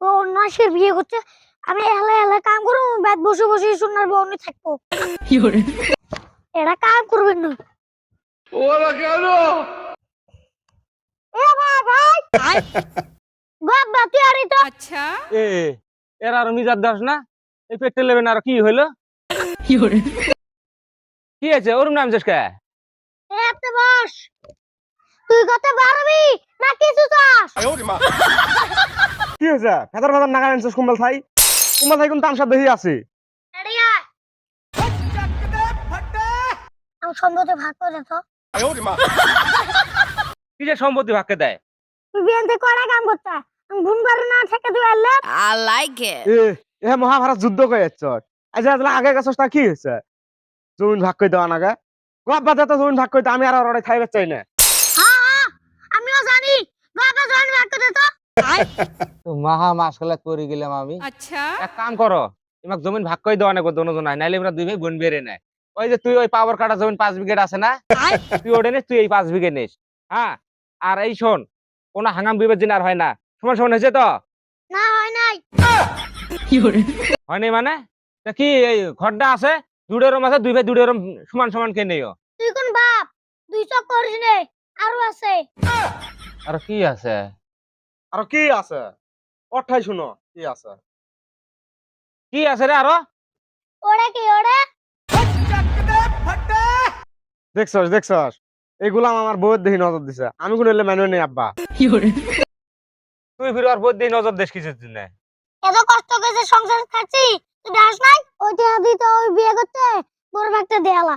ও অন্য সে বিয়ে করছে, আমি এলা এলা কাম করবো, ব্যাট বসে বসে সোনার বউনি থাকবো। এরা কাম করবেন না। ওরা কেন? এ ভাই বাবা তুই আরে তো আচ্ছা এ এর আর মিজার দাস না, এই পেট্রোল লেবেন আর কি হইলো? কি আছে ওর নাম জেসকা? এত বস, তুই কত পারবি না কিছু চাস? কি হয়েছে? ফেদার ফেদার নাগা আনছিস কুম্বাল থাই? কুম্বাল থাই কোন তামসা দেহি আছে? এড়িয়া আমি সম্মতি ভাগ করে তো। কি যে সম্পত্তি ভাগকে দেয়? তুই বিয়ান্তে কড়া কাম করতে, আমি ভুন করে না থেকে তুই এলে I like it. এ মহাভারত যুদ্ধ কয়ে যাচ্ছ। আচ্ছা আগে গেছস তা কি হয়েছে? জমিন ভাগ করে দেওয়া নাগে গব্বা তো জমিন ভাগ করে আমি আর ওরে খাইবে চাই না। হ্যাঁ হ্যাঁ আমিও জানি, বাবা জন ভাগ করে তো। তো মাহা মাসকালা করে গেলাম আমি। আচ্ছা এক কাম করো, তোমাক জমিন ভাগ করে দেওয়া নাগো দোনো জনাই, নাইলে আমরা দুই ভাই বোন বেরে নেয়। ওই যে তুই ওই পাওয়ার কাটা জমিন 5 বিঘা আছে না, তুই ওটা নিস, তুই এই 5 বিঘা নিস। হ্যাঁ আর এই শোন, কোনো হাঙ্গাম বিবেচনা আর হয় না। সমান সমান হয়েছে তো? না হয় নাই। হয়নি মানে? তা কি এই ঘরটা আছে দুডেরম আছে, দুই ভাই দুডেরম সমান সমান কে নেও? তুই কোন বাপ, দুই চক করিস নে, আরো আছে। আর কি আছে? আর কি আছে? ওঠাই শুনো কি আছে? কি আছে রে আরো? ওরে কি ওরে? দেখছস দেখছস, এগুলা আমার বউয়ের দেখি নজর দিছে, আমি কোন এলে মেনে নেই আব্বা। তুই ফিরে আর বদ্দি নজর দেশ কিছুর জন্য। এত কষ্ট করে সংসার খাচ্ছি, তুই দাস নাই? ওই টিয়া দিতে ওই বিয়ে করতে বড় একটা দেয়ালা।